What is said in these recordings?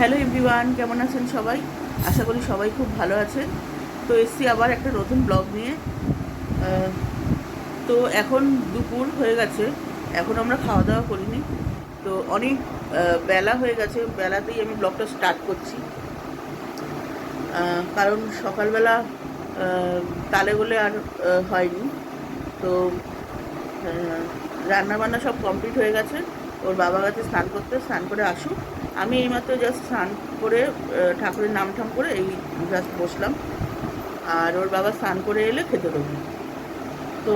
Hello everyone, কেমন আছেন সবাই? আশা করি সবাই খুব ভালো আছেন। তো এসছি আবার একটা নতুন ব্লগ নিয়ে। আহ, তো এখন দুপুর হয়ে গেছে, এখন আমরা খাওয়া দাওয়া করিনি। তো অনেক বেলা হয়ে গেছে, বেলাতেই আমি ব্লগটা স্টার্ট করছি। কারণ সকালবেলা তালে বলে আর হয়নি। তো রান্না বান্না সব কমপ্লিট হয়ে গেছে। ওর বাবা গেছে স্নান করতে, স্নান করে আসুক। আমি এইমাত্র জাস্ট স্নান করে ঠাকুরের নাম ঠাম করে এই জাস্ট বসলাম। আর ওর বাবা স্নান করে এলে খেতে দেবো। তো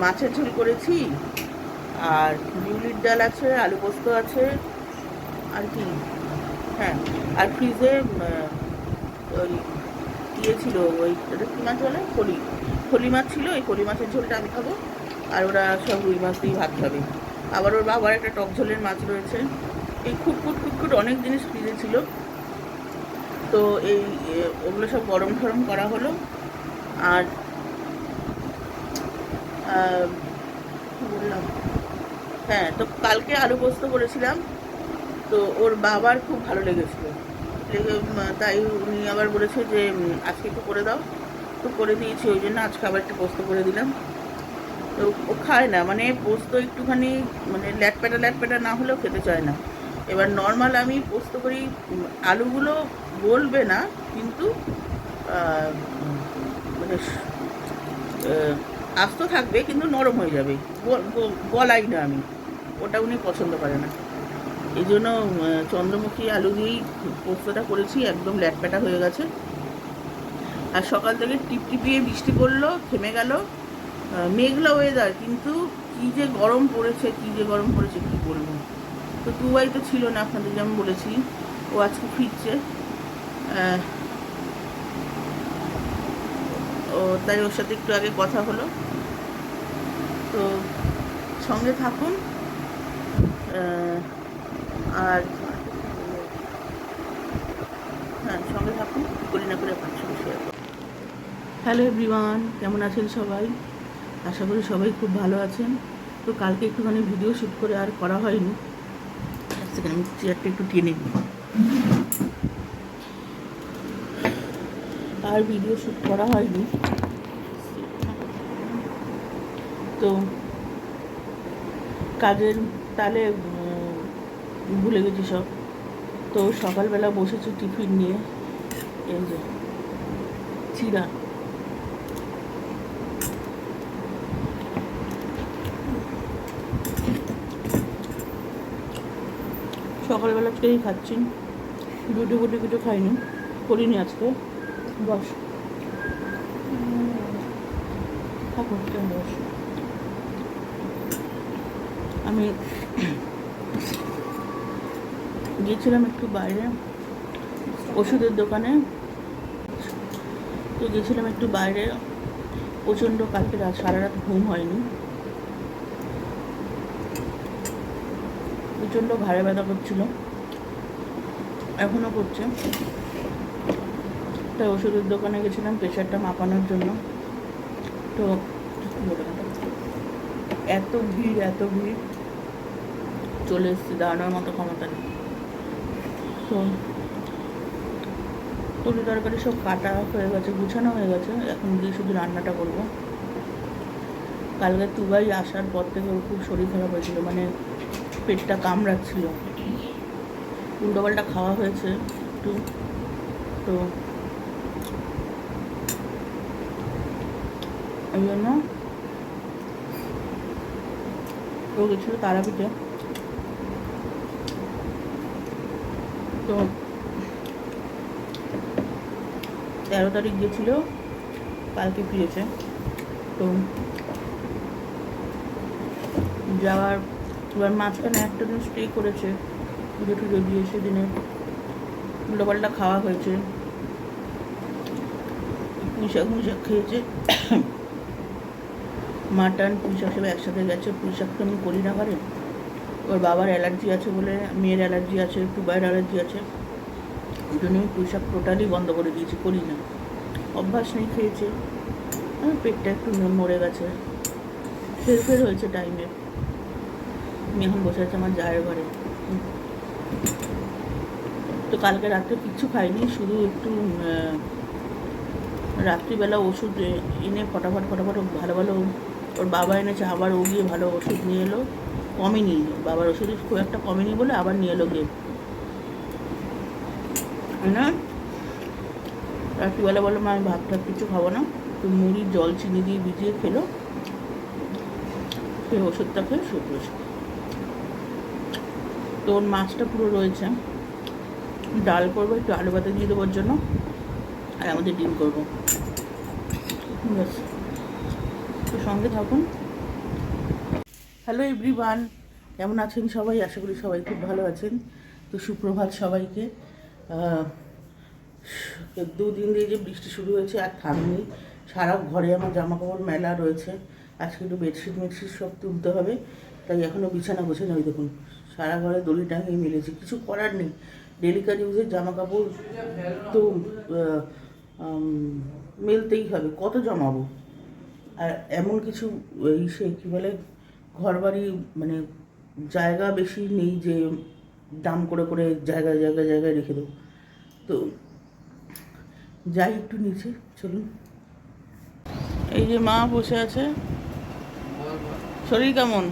মাছের ঝোল করেছি, আর বিউলির ডাল আছে, আলু পোস্ত আছে, আর কি, হ্যাঁ, আর ফ্রিজে ওই ইয়ে ছিল, ওই ওটা কী মাছ বলে, ফলি মাছ ছিল। এই ফলি মাছের ঝোলটা আমি খাবো, আর ওরা সব রুই মাছ দিয়ে ভাত খাবে। আবার ওর বাবার একটা টক ঝোলের মাছ রয়েছে। এই খুটখুট অনেক জিনিস ফ্রিজে ছিল। তো এই ওগুলো সব গরম ঠরম করা হলো। আর কী বললাম, হ্যাঁ, তো কালকে আলু পোস্ত করেছিলাম। তো ওর বাবার খুব ভালো লেগেছিলো। তাই উনি আবার বলেছে যে আজকে একটু করে দাও। তো করে দিয়েছি, ওই জন্য আজকে আবার একটু পোস্ত করে দিলাম। তো ও খায় না, মানে পোস্ত একটুখানি মানে ল্যাটপ্যাটা না হলেও খেতে চায় না। এবার নর্মাল আমি পোস্ত করি, আলুগুলো গলবে না, কিন্তু মানে আস্ত থাকবে, কিন্তু নরম হয়ে যাবে, গলাই না আমি, ওটা উনি পছন্দ করে না। এই জন্য চন্দ্রমুখী আলু দিয়েই পোস্তটা করেছি, একদম ল্যাটপ্যাটা হয়ে গেছে। আর সকাল থেকে টিপটিপিয়ে বৃষ্টি পড়লো, থেমে গেল। মেঘলা ওয়েদার, কিন্তু কী যে গরম পড়েছে, কী বলবো। তো দুবাই তো ছিল না আপনাদের, যেমন বলেছি, ও আজকে ফিরছে। ও তাই ওর সাথে একটু আগে কথা হলো। তো সঙ্গে থাকুন। আর হ্যাঁ, সঙ্গে থাকুন, করি না করে আপনার সঙ্গে শেয়ার করুন। হ্যালো এভরিওয়ান, কেমন আছেন সবাই? আশা করি সবাই খুব ভালো আছেন। তো কালকে একটুখানি ভিডিও শ্যুট করে আর করা হয়নি। সেখানে আমি চেয়ারটা একটু টেনে নিই। আর ভিডিও শ্যুট করা হয়নি। তো কাজের তালে ভুলে গেছি সব। তো সকালবেলা বসেছি টিফিন নিয়ে, এই যে চিড়া। সকালবেলা থেকেই খাচ্ছি, রুটি ফুটি কিছু খাইনি, করিনি আজকে। বস থাকুন, কেন বস। আমি গিয়েছিলাম একটু বাইরে ওষুধের দোকানে। তো গেছিলাম একটু বাইরে, প্রচণ্ড কালকে সারা রাত ঘুম হয়নি, প্রচণ্ড ঘাড়ে ব্যথা করছিল, এখনও করছে। তাই ওষুধের দোকানে গেছিলাম প্রেশারটা মাপানোর জন্য। তো এত ভিড়, চলে এসেছি, দাঁড়ানোর মতো ক্ষমতা নেই। তো তরি তরকারি সব কাটা হয়ে গেছে, গুছানো হয়ে গেছে, এখন গিয়ে শুধু রান্নাটা করবো। কালকে দুবাই আসার পর থেকে ওর খুব শরীর খারাপ হয়েছিল, মানে পেটটা কামড়াচ্ছিল, উল্টোপাল্টা খাওয়া হয়েছে একটু। তো এই জন্য ও গেছিলো তারাপীঠে। তো 13 তারিখ গেছিল, কালকে ফিরেছে। তো যাওয়ার এবার মাঝখানে একটা দিন স্টে করেছে, পুজো টুজো দিয়ে, সেদিনে উল্টোপাল্টা খাওয়া হয়েছে, পুঁইশাক খেয়েছে, মাটন পুঁইশাক সব একসাথে গেছে। পুঁইশাক তো আমি করি না ঘরে, ওর বাবার অ্যালার্জি আছে বলে, মেয়ের অ্যালার্জি আছে, টুবাইয়ের অ্যালার্জি আছে, ওই জন্য আমি পুঁইশাক টোটালি বন্ধ করে দিয়েছি, করি না, অভ্যাস নেই, খেয়েছে। পেটটা একটু মরে গেছে, ফের হয়েছে টাইমে। আমি এখন বসে আছি আমার জায়ের ঘরে। তো কালকে রাত্রে কিচ্ছু খাইনি, শুধু একটু রাত্রিবেলা ওষুধ এনে ফটাফট ভালো ভালো ওর বাবা এনেছে, আবার ও গিয়ে ভালো ওষুধ নিয়ে এলো, কমেনি, বাবার ওষুধ খুব একটা কমেনি বলে আবার নিয়ে এলো গিয়ে না। রাত্রিবেলা বললাম আমি ভাত টাত কিছু খাবো না, তো মুড়ি জল চিনি দিয়ে ভিজিয়ে খেলো, সেই ওষুধটা খেয়ে শুয়ে পড়েছে। তো ওর মাছটা পুরো রয়েছে, ডাল করবো, একটু আলু ভাতে দিয়ে দেবোর জন্য, আর আমাদের ডিম করবো, ব্যাস। তো সঙ্গে থাকুন। হ্যালো এভরিওয়ান, কেমন আছেন সবাই? আশা করি সবাই খুব ভালো আছেন। তো সুপ্রভাত সবাইকে। দুদিন দিয়ে যে বৃষ্টি শুরু হয়েছে আর থামেনি, সারা ঘরে আমার জামা কাপড় মেলা রয়েছে, আজকে একটু বেডশিট মেডশিট সব তুলতে হবে, তাই এখনও বিছানা গোছানো, ওই দেখুন সারা ঘরে দড়ি টাঙিয়ে মিলেছে, কিছু করার নেই, ডেলিকার ইউজের জামা কাপড় তো মেলতেই হবে, কত জমাবো। আর এমন কিছু এই সে কী বলে ঘর বাড়ি মানে জায়গা বেশি নেই যে দাম করে জায়গায় রেখে দেবো। তো যাই একটু নিচে, চলুন। এই যে মা বসে আছে, শরীর কেমন?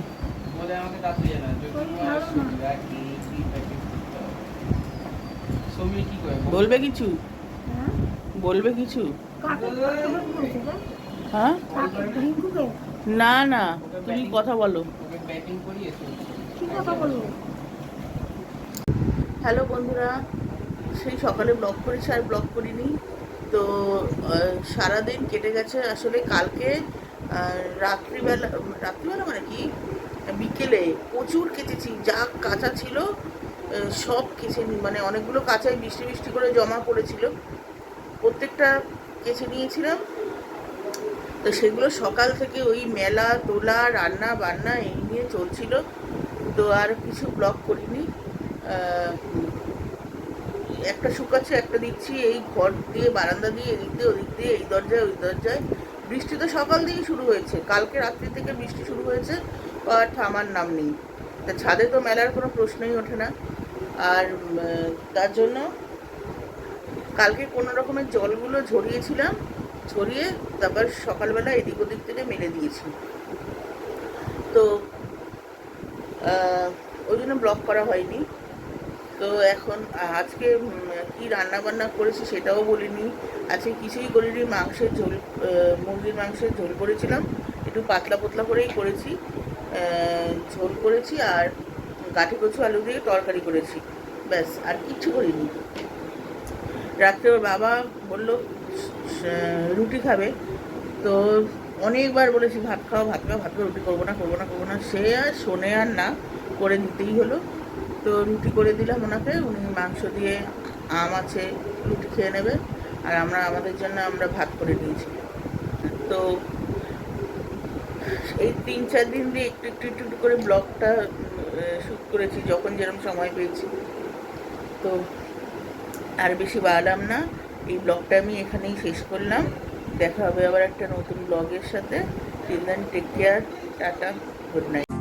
বলবে কিছু? বলবে কিছু? হ্যাঁ, না না, তুমি কথা বলো। হ্যালো বন্ধুরা, সেই সকালে ব্লগ করেছি আর ব্লগ করিনি, তো সারাদিন কেটে গেছে। আসলে কালকে রাত্রিবেলা মানে কি বিকেলে প্রচুর কেচেছি, যা কাঁচা ছিল সব কেচে মানে অনেকগুলো কাঁচাই বৃষ্টি করে জমা পড়েছিল, প্রত্যেকটা কেচে নিয়েছিলাম। তো সেগুলো সকাল থেকে ওই মেলা তোলা রান্না বান্না এই নিয়ে চলছিল, তো আর কিছু ব্লগ করিনি। একটা শুকাচ্ছে, একটা দিচ্ছি, এই ঘর দিয়ে বারান্দা দিয়ে এদিক দিয়ে ওদিক দিয়ে, এই দরজায় ওই দরজায়। বৃষ্টি তো সকাল দিয়েই শুরু হয়েছে, কালকে রাত্রি থেকে বৃষ্টি শুরু হয়েছে, আর থামার নাম নেই। তা ছাদে তো মেলার কোনো প্রশ্নই ওঠে না, আর তার জন্য কালকে কোনো রকমের জলগুলো ঝরিয়ে তারপর সকালবেলা এদিক ওদিক থেকে মেলে দিয়েছি, তো ওই জন্য ব্লগ করা হয়নি। তো এখন আজকে কি রান্না বান্না করেছি সেটাও বলিনি, আজকে কিছুই করিনি। মাংসের ঝোল, মুরগির মাংসের ঝোল করেছিলাম, একটু পাতলা করেই করেছি, ঝোল করেছি, আর গাঠি কচু আলু দিয়ে তরকারি করেছি, ব্যাস, আর কিচ্ছু করিনি। রাত্রে ওর বাবা বললো রুটি খাবে, তো অনেকবার বলেছি ভাত খাও, রুটি করবো না, সে আর শোনে আর না, করে দিতেই হলো। তো রুটি করে দিলাম ওনাকে, উনি মাংস দিয়ে আম আছে রুটি খেয়ে নেবে, আর আমাদের জন্য আমরা ভাত করে নিয়েছি। তো এই 3-4 দিন দিয়ে একটু করে ব্লগটা শ্যুট করেছি, যখন যেরকম সময় পেয়েছি। তো আর বেশি বাড়ালাম না, এই ব্লগটা আমি এখানেই শেষ করলাম। দেখা হবে আবার একটা নতুন ব্লগের সাথে। Till then take care, tata, good night.